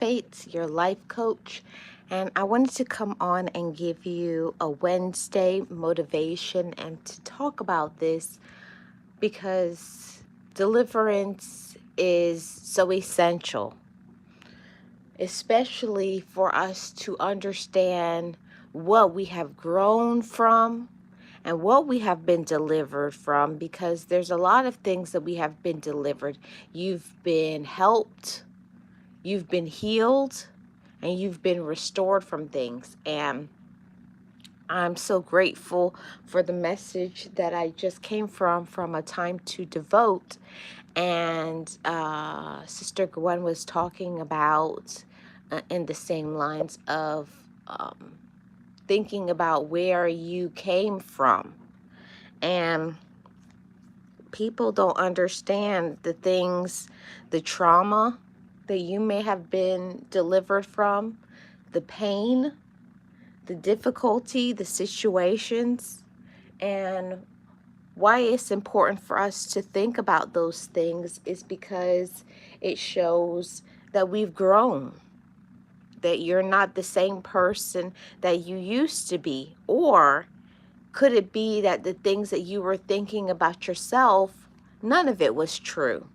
Fates, your life coach, and I wanted to come on and give you a Wednesday motivation and to talk about this because deliverance is so essential, especially for us to understand what we have grown from and what we have been delivered from, because there's a lot of things that we have been delivered. You've been helped, you've been healed, and you've been restored from things. And I'm so grateful for the message that I just came from A Time to Devote. And Sister Gwen was talking about in the same lines of thinking about where you came from. And people don't understand the things, the trauma that you may have been delivered from, the pain, the difficulty, the situations, and why it's important for us to think about those things is because it shows that we've grown, that you're not the same person that you used to be. Or could it be that the things that you were thinking about yourself, none of it was true?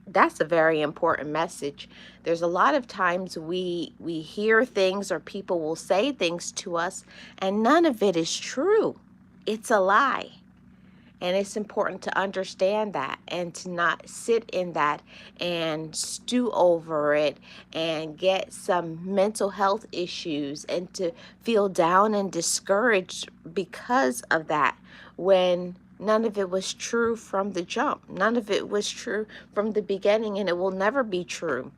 That's a very important message. There's a lot of times we hear things or people will say things to us and none of it is true. It's a lie. And it's important to understand that and to not sit in that and stew over it and get some mental health issues and to feel down and discouraged because of that, when none of it was true from the jump. None of it was true from the beginning, and it will never be true.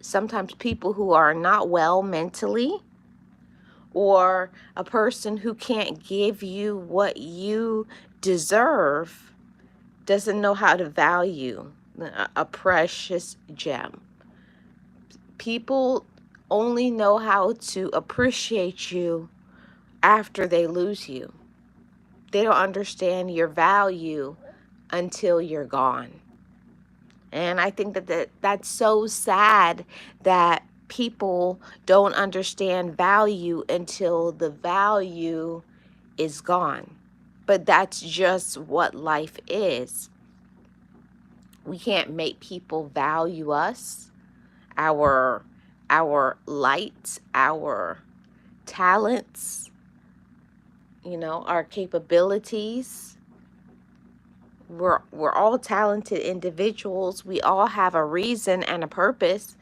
Sometimes people who are not well mentally, or a person who can't give you what you deserve, doesn't know how to value a precious gem. People only know how to appreciate you after they lose you. They don't understand your value until you're gone. And I think that's so sad that people don't understand value until the value is gone. But that's just what life is. We can't make people value us, our light, our talents, our capabilities. We're all talented individuals. We all have a reason and a purpose,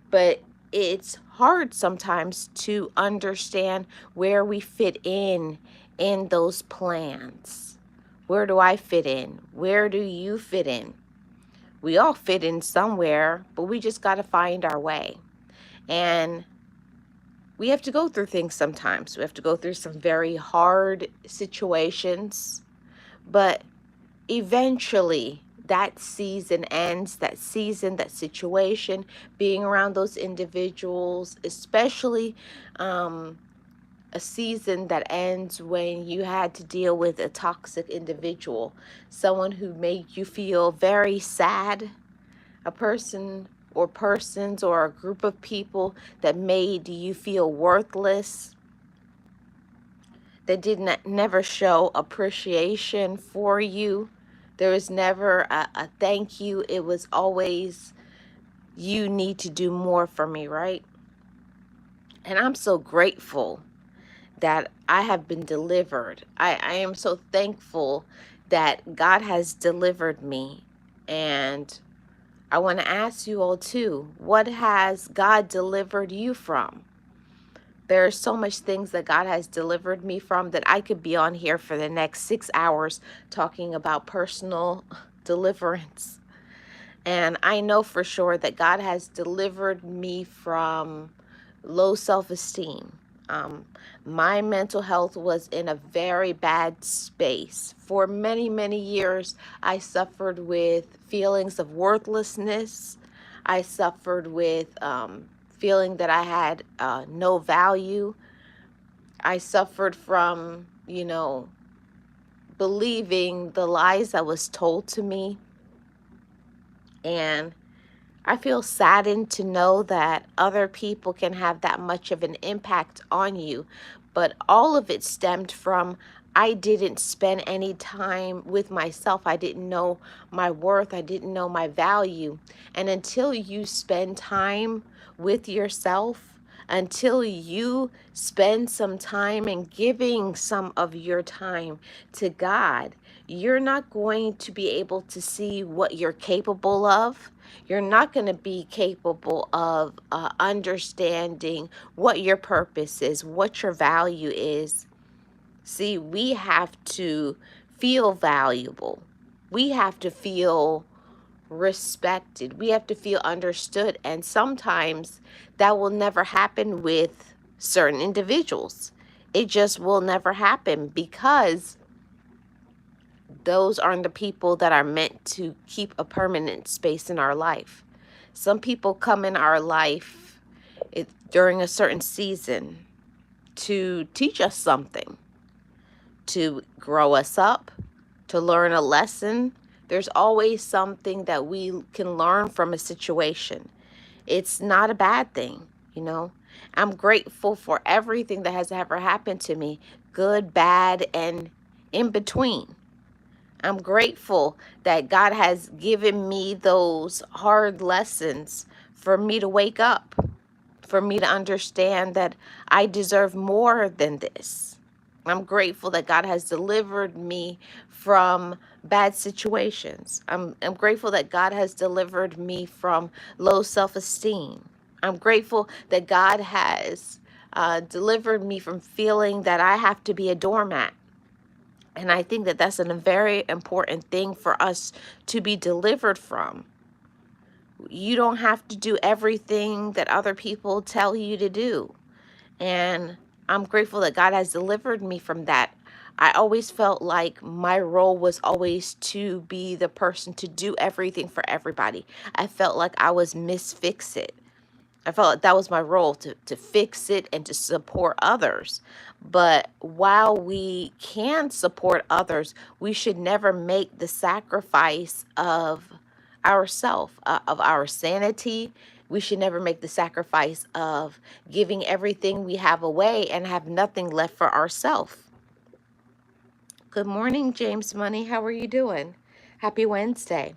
but it's hard sometimes to understand where we fit in those plans. Where do I fit in? Where do you fit in? We all fit in somewhere, but we just got to find our way. And we have to go through things sometimes. We have to go through some very hard situations, but eventually that season ends, that situation, being around those individuals, especially a season that ends when you had to deal with a toxic individual, someone who made you feel very sad, a person or persons or a group of people that made you feel worthless, that did not never show appreciation for you. There was never a thank you. It was always, you need to do more for me, right? And I'm so grateful that I have been delivered. I am so thankful that God has delivered me. And I want to ask you all too, what has God delivered you from? There are so much things that God has delivered me from that I could be on here for the next 6 hours talking about personal deliverance. And I know for sure that God has delivered me from low self-esteem. My mental health was in a very bad space. For many, many years, I suffered with feelings of worthlessness. I suffered with feeling that I had no value. I suffered from, believing the lies that was told to me. And I feel saddened to know that other people can have that much of an impact on you, but all of it stemmed from I didn't spend any time with myself. I didn't know my worth. I didn't know my value. And until you spend time with yourself, until you spend some time and giving some of your time to God, you're not going to be able to see what you're capable of. You're not going to be capable of understanding what your purpose is, what your value is. See, we have to feel valuable. We have to feel respected. We have to feel understood. And sometimes that will never happen with certain individuals. It just will never happen because those aren't the people that are meant to keep a permanent space in our life. Some people come in our life during a certain season to teach us something, to grow us up, to learn a lesson. There's always something that we can learn from a situation. It's not a bad thing, you know. I'm grateful for everything that has ever happened to me, good, bad, and in between. I'm grateful that God has given me those hard lessons for me to wake up, for me to understand that I deserve more than this. I'm grateful that God has delivered me from bad situations. I'm grateful that God has delivered me from low self-esteem. I'm grateful that God has delivered me from feeling that I have to be a doormat. And I think that that's a very important thing for us to be delivered from. You don't have to do everything that other people tell you to do. And I'm grateful that God has delivered me from that. I always felt like my role was always to be the person to do everything for everybody. I felt like I was Miss Fix-It. I felt like that was my role, to fix it and to support others. But while we can support others, we should never make the sacrifice of ourself, of our sanity. We should never make the sacrifice of giving everything we have away and have nothing left for ourselves. Good morning, James Money. How are you doing? Happy Wednesday.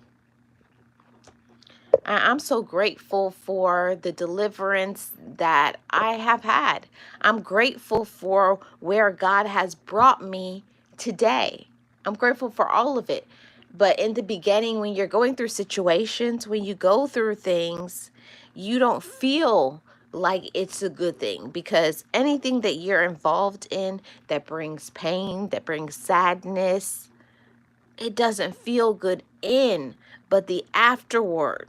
I'm so grateful for the deliverance that I have had. I'm grateful for where God has brought me today. I'm grateful for all of it. But in the beginning, when you're going through situations, when you go through things, you don't feel like it's a good thing, because anything that you're involved in that brings pain, that brings sadness, it doesn't feel good in, but the afterwards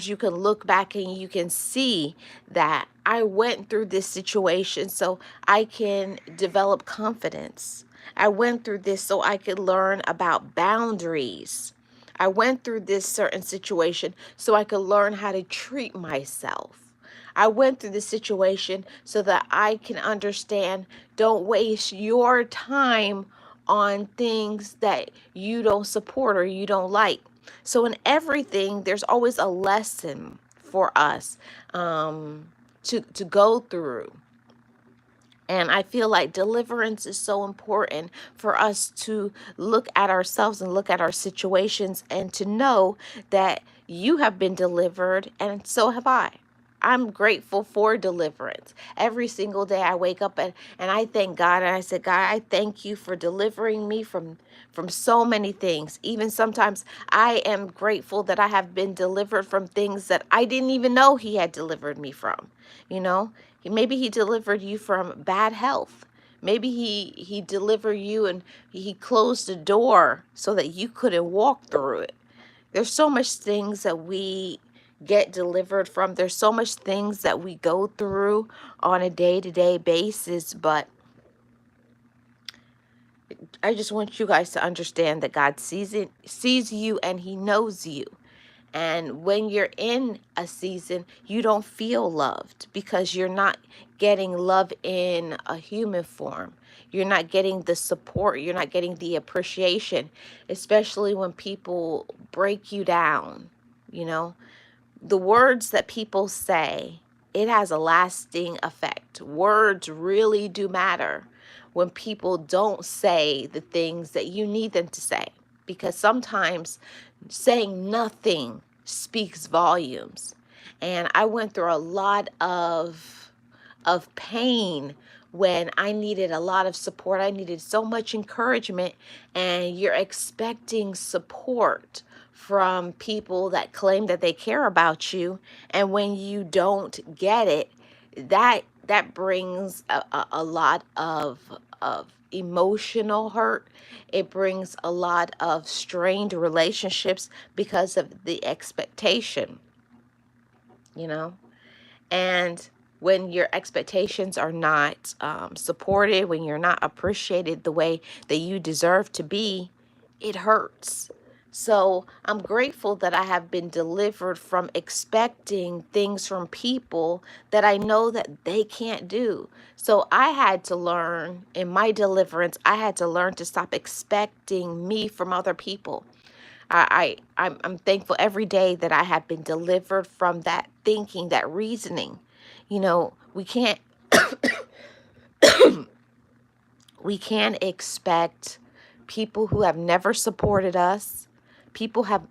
you can look back and you can see that I went through this situation so I can develop confidence. I went through this so I could learn about boundaries. I went through this certain situation so I could learn how to treat myself. I went through this situation so that I can understand, don't waste your time on things that you don't support or you don't like. So in everything, there's always a lesson for us to go through. And I feel like deliverance is so important for us to look at ourselves and look at our situations and to know that you have been delivered and so have I. I'm grateful for deliverance. Every single day I wake up and I thank God, and I said, God, I thank you for delivering me from so many things. Even sometimes I am grateful that I have been delivered from things that I didn't even know he had delivered me from. You know, maybe he delivered you from bad health. Maybe he delivered you and he closed the door so that you couldn't walk through it. There's so much things that we get delivered from. There's so much things that we go through on a day-to-day basis, but I just want you guys to understand that God sees you and he knows you. And when you're in a season, you don't feel loved because you're not getting love in a human form. You're not getting the support. You're not getting the appreciation, especially when people break you down, you know. the words that people say, it has a lasting effect. Words really do matter when people don't say the things that you need them to say, because sometimes saying nothing speaks volumes. And I went through a lot of pain when I needed a lot of support. I needed so much encouragement, and you're expecting support from people that claim that they care about you, and when you don't get it, that brings a lot of emotional hurt. It brings a lot of strained relationships because of the expectation, you know. And when your expectations are not supported, when you're not appreciated the way that you deserve to be, it hurts. So I'm grateful that I have been delivered from expecting things from people that I know that they can't do. So I had to learn in my deliverance, I had to learn to stop expecting me from other people. I'm thankful every day that I have been delivered from that thinking, that reasoning. You know, we can't expect people who have never supported us,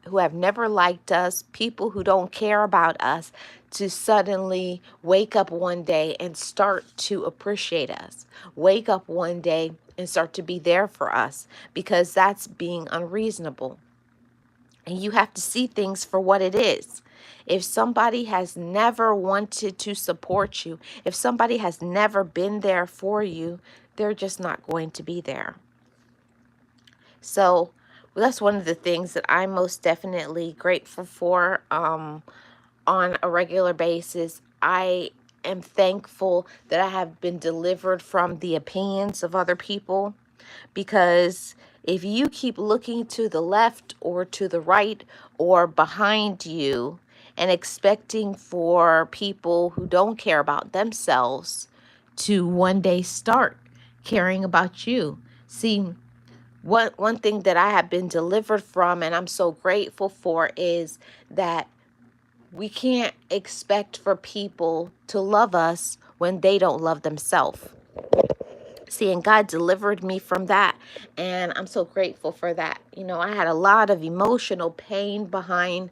who have never liked us, people who don't care about us, to suddenly wake up one day and start to appreciate us. Wake up one day and start to be there for us, because that's being unreasonable. And you have to see things for what it is. If somebody has never wanted to support you, if somebody has never been there for you, they're just not going to be there. So that's one of the things that I'm most definitely grateful for on a regular basis. I am thankful that I have been delivered from the opinions of other people, because if you keep looking to the left or to the right or behind you and expecting for people who don't care about themselves to one day start caring about you. See, one thing that I have been delivered from, and I'm so grateful for, is that we can't expect for people to love us when they don't love themselves. See, and God delivered me from that, and I'm so grateful for that. You know, I had a lot of emotional pain behind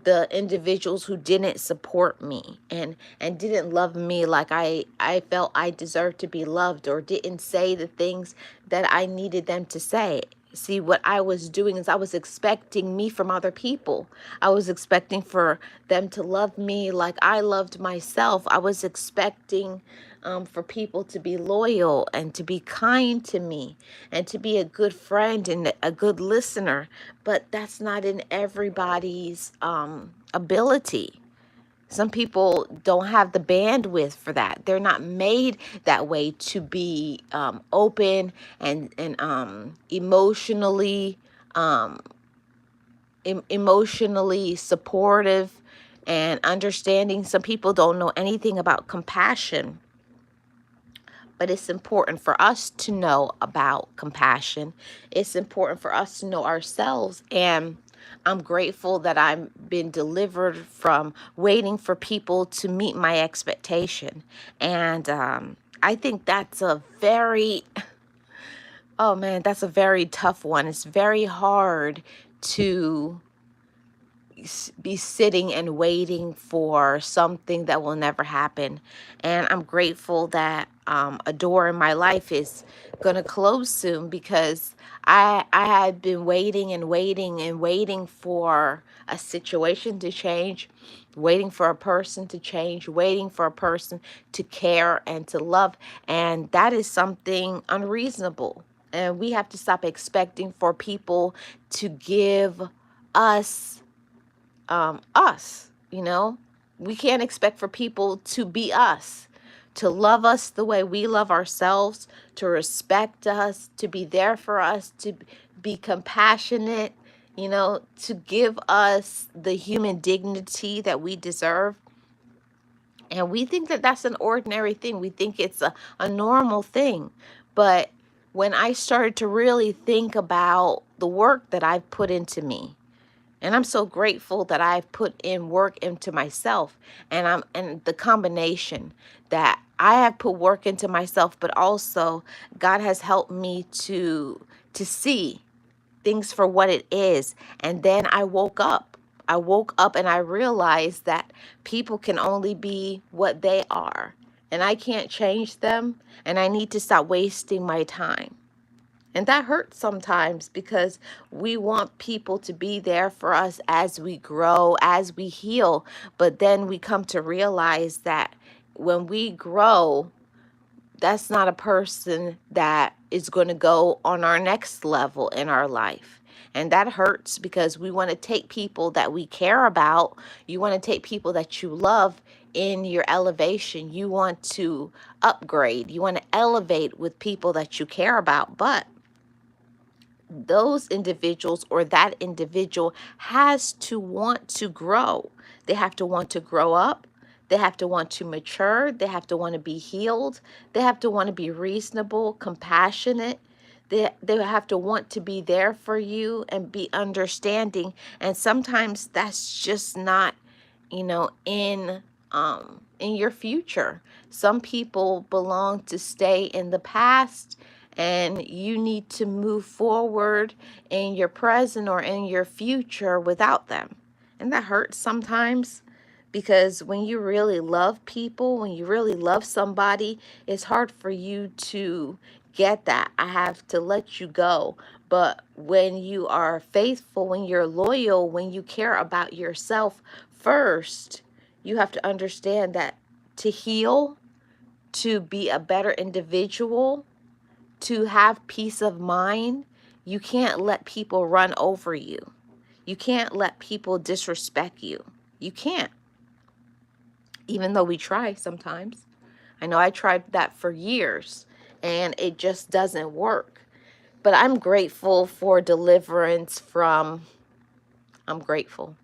the individuals who didn't support me and didn't love me like I felt I deserved to be loved, or didn't say the things that I needed them to say. See, what I was doing is I was expecting me from other people. I was expecting for them to love me like I loved myself. I was expecting for people to be loyal and to be kind to me and to be a good friend and a good listener. But that's not in everybody's ability. Some people don't have the bandwidth for that. They're not made that way to be open and um, emotionally supportive and understanding. Some people don't know anything about compassion, but it's important for us to know about compassion. It's important for us to know ourselves. And I'm grateful that I've been delivered from waiting for people to meet my expectation. And I think that's a very, oh man, that's a very tough one. It's very hard to be sitting and waiting for something that will never happen. And I'm grateful that a door in my life is going to close soon, because I had been waiting and waiting and waiting for a situation to change, waiting for a person to change, waiting for a person to care and to love. And that is something unreasonable. And we have to stop expecting for people to give us us, you know. We can't expect for people to be us, to love us the way we love ourselves, to respect us, to be there for us, to be compassionate, you know, to give us the human dignity that we deserve. And we think that that's an ordinary thing. We think it's a normal thing. But when I started to really think about the work that I've put into me, And I'm so grateful that I've put in work into myself, and the combination that I have put work into myself, but also God has helped me to see things for what it is. And then I woke up. I woke up and I realized that people can only be what they are, and I can't change them, and I need to stop wasting my time. And that hurts sometimes because we want people to be there for us as we grow, as we heal. But then we come to realize that when we grow, that's not a person that is going to go on our next level in our life. And that hurts because we want to take people that we care about. You want to take people that you love in your elevation. You want to upgrade. You want to elevate with people that you care about. But those individuals or that individual has to want to grow. They have to want to grow up. They have to want to mature. They have to want to be healed. They have to want to be reasonable, compassionate. They have to want to be there for you and be understanding. And sometimes that's just not, in your future. Some people belong to stay in the past, and you need to move forward in your present or in your future without them. And that hurts sometimes, because when you really love people, when you really love somebody, it's hard for you to get that. I have to let you go. But when you are faithful, when you're loyal, when you care about yourself first, you have to understand that to heal, to be a better individual, to have peace of mind, you can't let people run over you. You can't let people disrespect you. You can't, even though we try sometimes. I know I tried that for years and it just doesn't work. But I'm grateful for deliverance from, I'm grateful.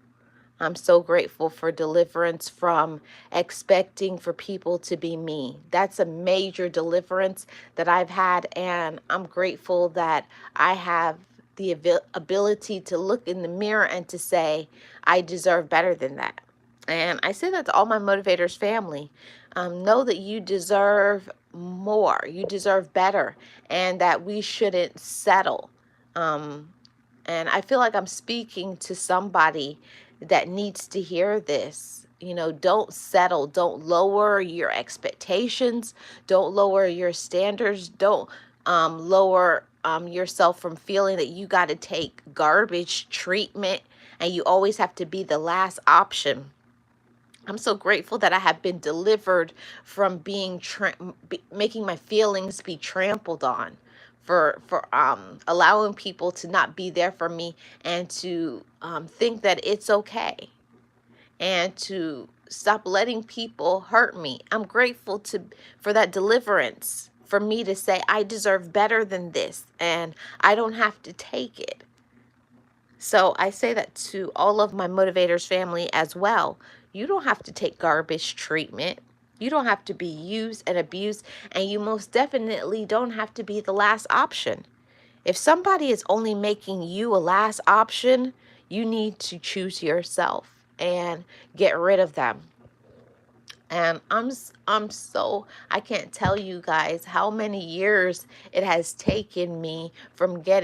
I'm so grateful for deliverance from expecting for people to be me. That's a major deliverance that I've had, and I'm grateful that I have the ability to look in the mirror and to say, I deserve better than that. And I say that to all my motivators family. Know that you deserve more, you deserve better, and that we shouldn't settle. And I feel like I'm speaking to somebody that needs to hear this. Don't settle. Don't lower your expectations. Don't lower your standards. Don't lower yourself from feeling that you got to take garbage treatment and you always have to be the last option. I'm so grateful that I have been delivered from being making my feelings be trampled on, for allowing people to not be there for me, and to think that it's okay, and to stop letting people hurt me. I'm grateful for that deliverance, for me to say I deserve better than this and I don't have to take it. So I say that to all of my motivators family as well. You don't have to take garbage treatment. You don't have to be used and abused, and you most definitely don't have to be the last option. If somebody is only making you a last option, you need to choose yourself and get rid of them. And I'm so, I can't tell you guys how many years it has taken me from get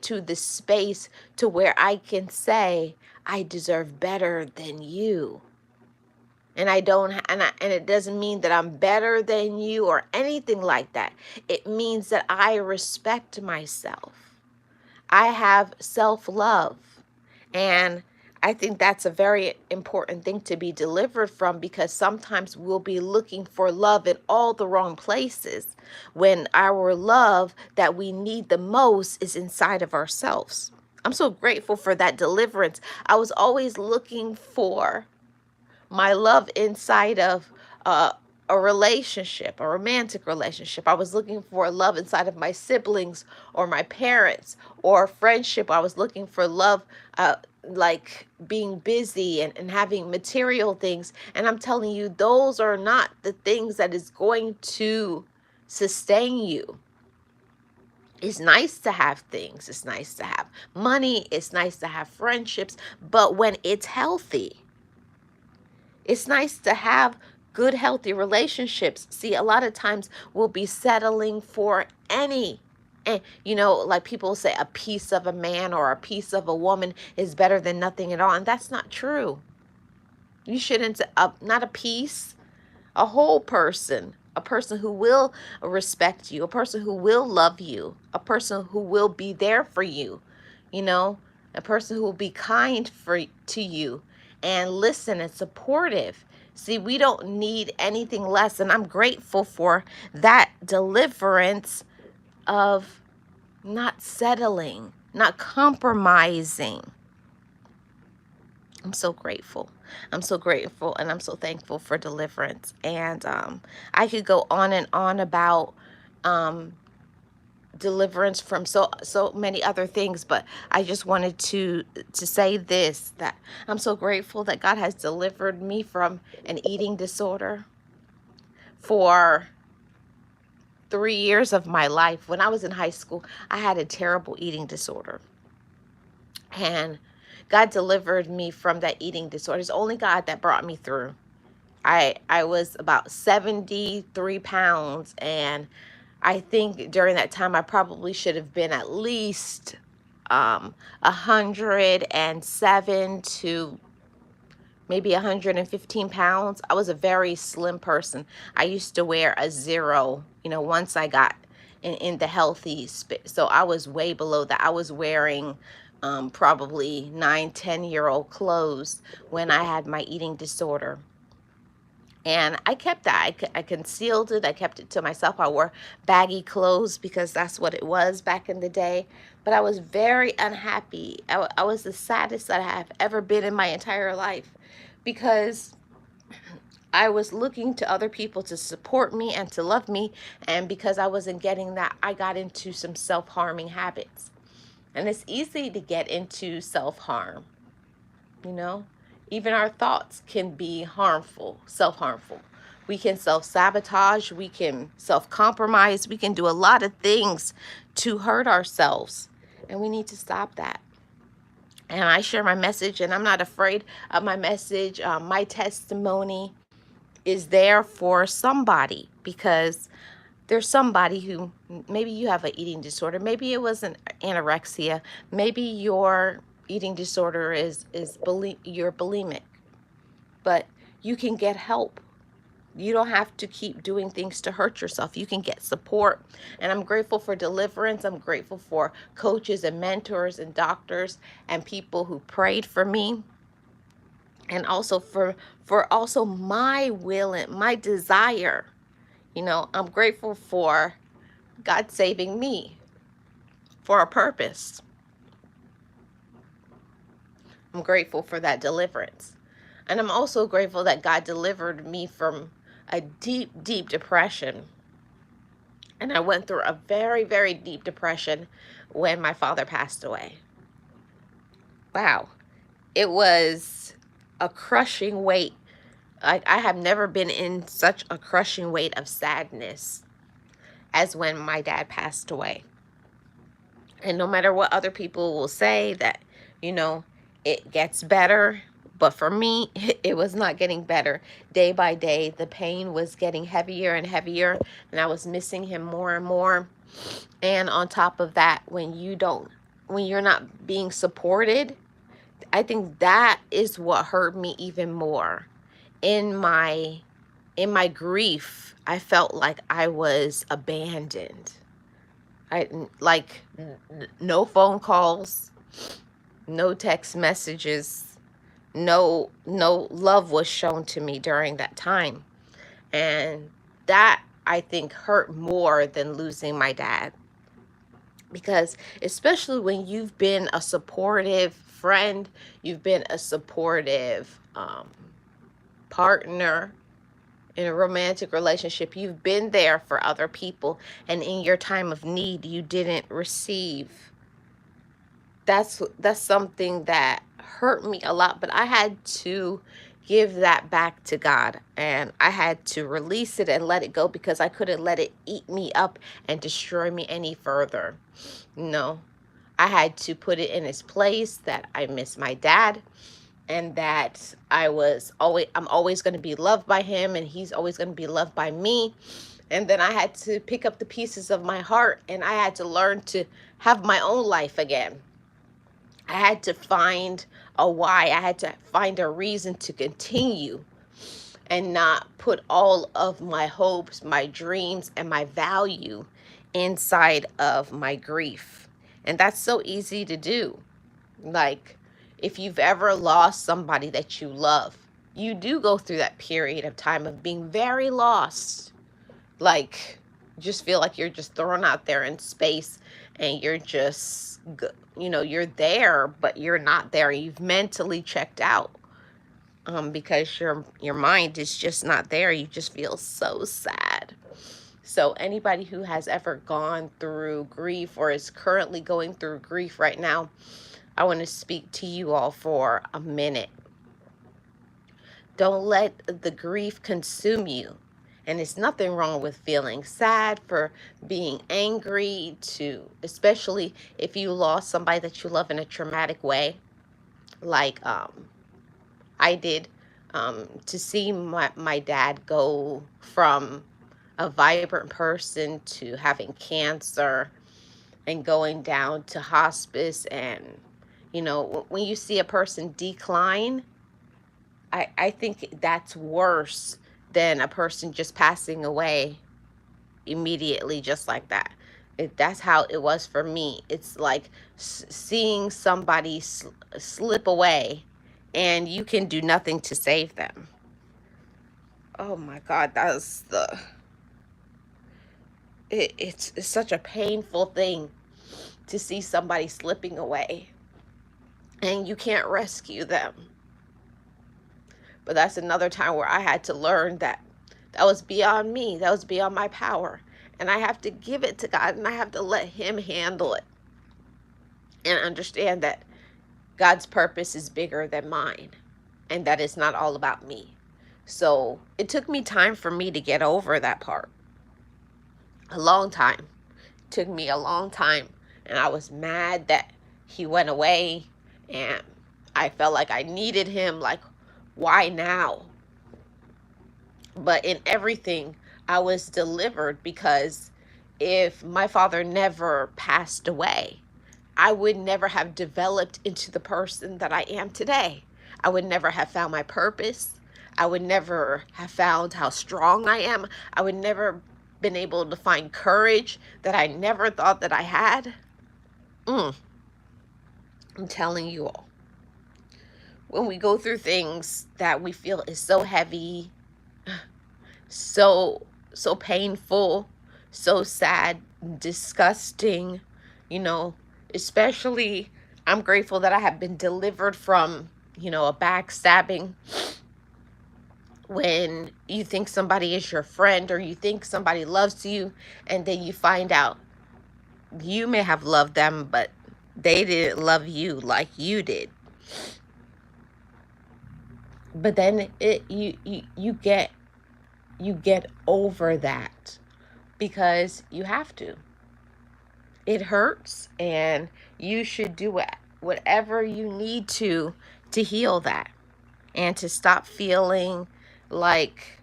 to this space to where I can say I deserve better than you. And I don't, and it doesn't mean that I'm better than you or anything like that. It means that I respect myself. I have self-love. And I think that's a very important thing to be delivered from, because sometimes we'll be looking for love in all the wrong places when our love that we need the most is inside of ourselves. I'm so grateful for that deliverance. I was always looking for my love inside of a relationship, a romantic relationship. I was looking for love inside of my siblings or my parents, or friendship. I was looking for love, like being busy and having material things. And I'm telling you, those are not the things that is going to sustain you. It's nice to have things. It's nice to have money. It's nice to have friendships. But when it's healthy, it's nice to have good, healthy relationships. See, a lot of times we'll be settling for any. And, like people say, a piece of a man or a piece of a woman is better than nothing at all. And that's not true. You shouldn't, not a piece, a whole person, a person who will respect you, a person who will love you, a person who will be there for you, you know, a person who will be kind to you and listen and supportive. See, we don't need anything less, and I'm grateful for that deliverance of not settling, not compromising. I'm so grateful. I'm so grateful, and I'm so thankful for deliverance. And I could go on and on about deliverance from so many other things, but I just wanted to say this, that I'm so grateful that God has delivered me from an eating disorder for 3 years of my life. When I was in high school, I had a terrible eating disorder. And God delivered me from that eating disorder. It's only God that brought me through. I was about 73 pounds, and I think during that time I probably should have been at least 107 to maybe 115 pounds. I was a very slim person. I used to wear a 0, once I got in the healthy so I was way below that. I was wearing probably 9-10-year-old clothes when I had my eating disorder. And I kept that. I concealed it. I kept it to myself. I wore baggy clothes because that's what it was back in the day. But I was very unhappy. I was the saddest that I have ever been in my entire life, because I was looking to other people to support me and to love me. And because I wasn't getting that, I got into some self-harming habits. And it's easy to get into self-harm, Even our thoughts can be harmful, self-harmful. We can self-sabotage, we can self-compromise, we can do a lot of things to hurt ourselves. And we need to stop that. And I share my message, and I'm not afraid of my message. My testimony is there for somebody, because there's somebody who, maybe you have an eating disorder, maybe it wasn't anorexia, maybe your eating disorder is you're bulimic, but you can get help. You don't have to keep doing things to hurt yourself. You can get support. And I'm grateful for deliverance. I'm grateful for coaches and mentors and doctors and people who prayed for me. And also for also my will and my desire. I'm grateful for God saving me for a purpose. I'm grateful for that deliverance. And I'm also grateful that God delivered me from a deep, deep depression. And I went through a very, very deep depression when my father passed away. Wow. It was a crushing weight. I have never been in such a crushing weight of sadness as when my dad passed away. And no matter what other people will say, that, it gets better. But for me, it was not getting better. Day by day, the pain was getting heavier and heavier, and I was missing him more and more. And on top of that, when you're not being supported, I think that is what hurt me even more. In my grief, I felt like I was abandoned. No phone calls, no text messages, no love was shown to me during that time. And that, I think, hurt more than losing my dad. Because especially when you've been a supportive friend, you've been a supportive partner in a romantic relationship, you've been there for other people, and in your time of need, you didn't receive. That's something that hurt me a lot, but I had to give that back to God. And I had to release it and let it go, because I couldn't let it eat me up and destroy me any further. No, I had to put it in its place that I miss my dad, and that I'm always going to be loved by him, and he's always going to be loved by me. And then I had to pick up the pieces of my heart, and I had to learn to have my own life again. I had to find a why. I had to find a reason to continue, and not put all of my hopes, my dreams, and my value inside of my grief. And that's so easy to do. Like, if you've ever lost somebody that you love, you do go through that period of time of being very lost. Like, just feel like you're just thrown out there in space, and you're just, you're there, but you're not there. You've mentally checked out, because your mind is just not there. You just feel so sad. So anybody who has ever gone through grief or is currently going through grief right now, I want to speak to you all for a minute. Don't let the grief consume you. And it's nothing wrong with feeling sad, for being angry, especially if you lost somebody that you love in a traumatic way, like I did. To see my dad go from a vibrant person to having cancer, and going down to hospice. And when you see a person decline, I think that's worse than a person just passing away immediately, just like that. That's how it was for me. It's like seeing somebody slip away, and you can do nothing to save them. Oh my God, it's such a painful thing to see somebody slipping away, and you can't rescue them. But that's another time where I had to learn that was beyond me. That was beyond my power. And I have to give it to God, and I have to let him handle it, and understand that God's purpose is bigger than mine, and that it's not all about me. So it took me time for me to get over that part. A long time. It took me a long time. And I was mad that he went away, and I felt like I needed him. Like, why now? But in everything, I was delivered, because if my father never passed away, I would never have developed into the person that I am today. I would never have found my purpose. I would never have found how strong I am. I would never been able to find courage that I never thought that I had. I'm telling you all, when we go through things that we feel is so heavy, so painful, so sad, disgusting, especially, I'm grateful that I have been delivered from, a backstabbing. When you think somebody is your friend, or you think somebody loves you, and then you find out you may have loved them, but they didn't love you like you did. But then you get over that, because you have to. It hurts, and you should do whatever you need to heal that, and to stop feeling like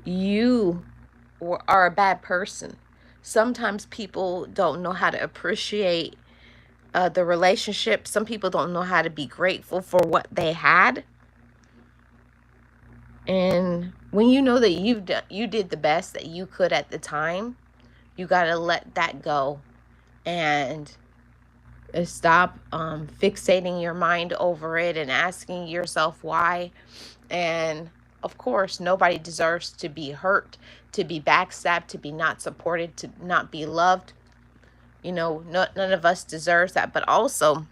you are a bad person. Sometimes people don't know how to appreciate the relationship. Some people don't know how to be grateful for what they had. And when you know that you did the best that you could at the time, you got to let that go, and stop fixating your mind over it and asking yourself why. And of course, nobody deserves to be hurt, to be backstabbed, to be not supported, to not be loved. None of us deserves that. But also,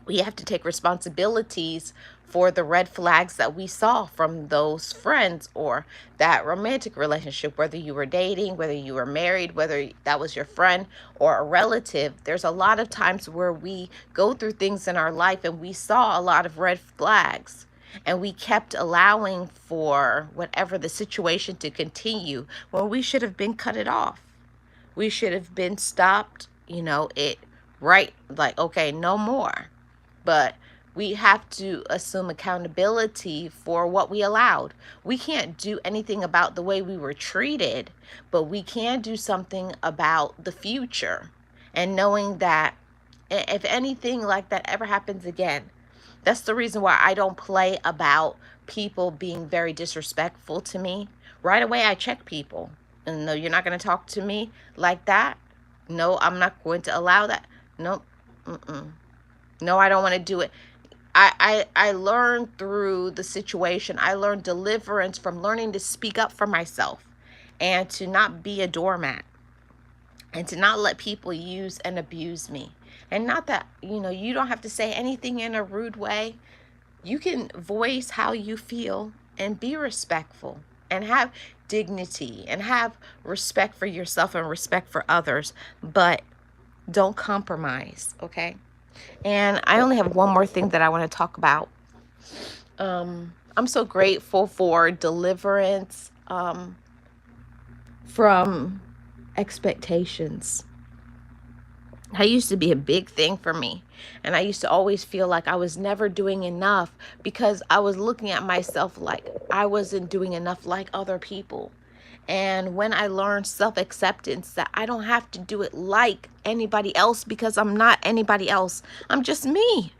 we have to take responsibilities for the red flags that we saw from those friends, or that romantic relationship, whether you were dating, whether you were married, whether that was your friend or a relative. There's a lot of times where we go through things in our life, and we saw a lot of red flags. And we kept allowing for whatever the situation to continue when we should have been cut it off. We should have been stopped, it right, like, okay, no more. But we have to assume accountability for what we allowed. We can't do anything about the way we were treated, but we can do something about the future. And knowing that if anything like that ever happens again, that's the reason why I don't play about people being very disrespectful to me. Right away, I check people. And no, you're not going to talk to me like that. No, I'm not going to allow that. Nope. Mm-mm. No, I don't want to do it. I learned through the situation. I learned deliverance from learning to speak up for myself and to not be a doormat and to not let people use and abuse me. And not that, you don't have to say anything in a rude way. You can voice how you feel and be respectful and have dignity and have respect for yourself and respect for others, but don't compromise, okay? And I only have one more thing that I want to talk about. I'm so grateful for deliverance from expectations. That used to be a big thing for me. And I used to always feel like I was never doing enough because I was looking at myself like I wasn't doing enough like other people. And when I learned self-acceptance, that I don't have to do it like anybody else because I'm not anybody else. I'm just me.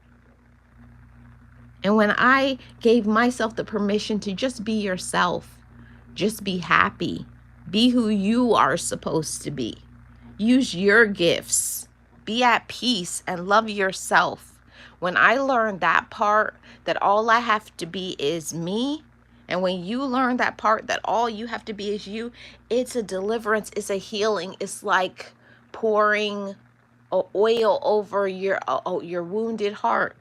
And when I gave myself the permission to just be yourself, just be happy, be who you are supposed to be, use your gifts, be at peace, and love yourself. When I learned that part, that all I have to be is me, and when you learn that part, that all you have to be is you, it's a deliverance, it's a healing. It's like pouring oil over your wounded heart.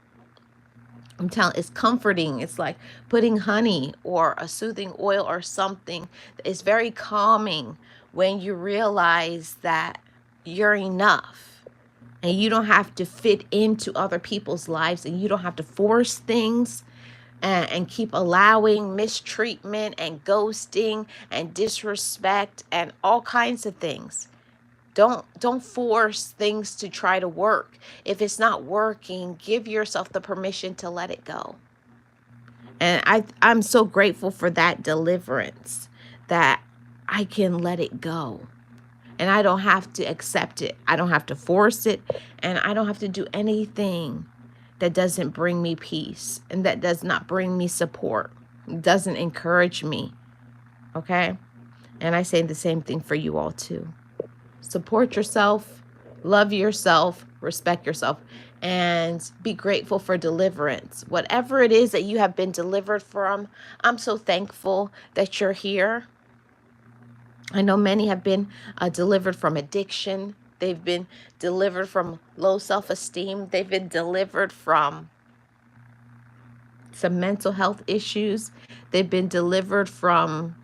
I'm telling, it's comforting. It's like putting honey or a soothing oil or something. It's very calming when you realize that you're enough and you don't have to fit into other people's lives and you don't have to force things and keep allowing mistreatment and ghosting and disrespect and all kinds of things. Don't force things to try to work. If it's not working, give yourself the permission to let it go. And I'm so grateful for that deliverance, that I can let it go. And I don't have to accept it. I don't have to force it. And I don't have to do anything that doesn't bring me peace and that does not bring me support, doesn't encourage me. Okay? And I say the same thing for you all too. Support yourself, love yourself, respect yourself, and be grateful for deliverance. Whatever it is that you have been delivered from, I'm so thankful that you're here. I know many have been delivered from addiction. They've been delivered from low self-esteem. They've been delivered from some mental health issues. They've been delivered from,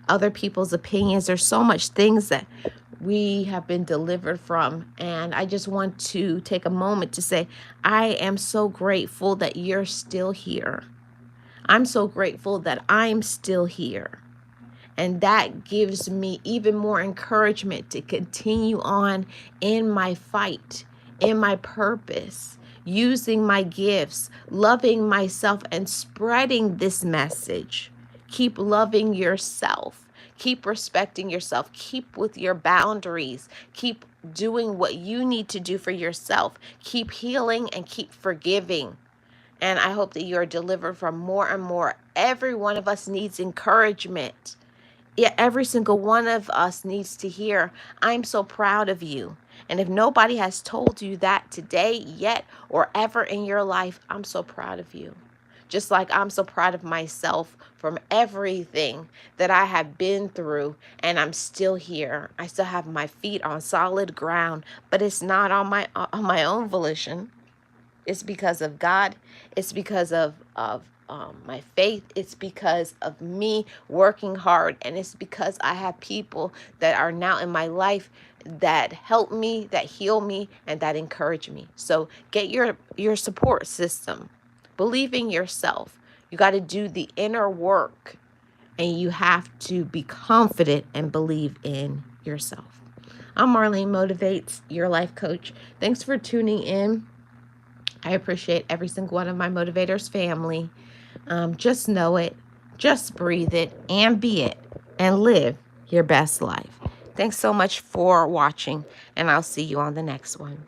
other people's opinions. There's so much things that we have been delivered from. And I just want to take a moment to say, I am so grateful that you're still here. I'm so grateful that I'm still here. And that gives me even more encouragement to continue on in my fight, in my purpose, using my gifts, loving myself, and spreading this message. Keep loving yourself. Keep respecting yourself. Keep with your boundaries. Keep doing what you need to do for yourself. Keep healing and keep forgiving. And I hope that you are delivered from more and more. Every one of us needs encouragement. Yeah, every single one of us needs to hear, I'm so proud of you. And if nobody has told you that today yet or ever in your life, I'm so proud of you. Just like I'm so proud of myself from everything that I have been through, and I'm still here. I still have my feet on solid ground, but it's not on my own volition. It's because of God. It's because of my faith. It's because of me working hard. And it's because I have people that are now in my life that help me, that heal me, and that encourage me. So get your support system. Believe in yourself. You got to do the inner work, and you have to be confident and believe in yourself. I'm Marlene Motivates, your life coach. Thanks for tuning in. I appreciate every single one of my motivators family. Just know it, just breathe it, and be it, and live your best life. Thanks so much for watching, and I'll see you on the next one.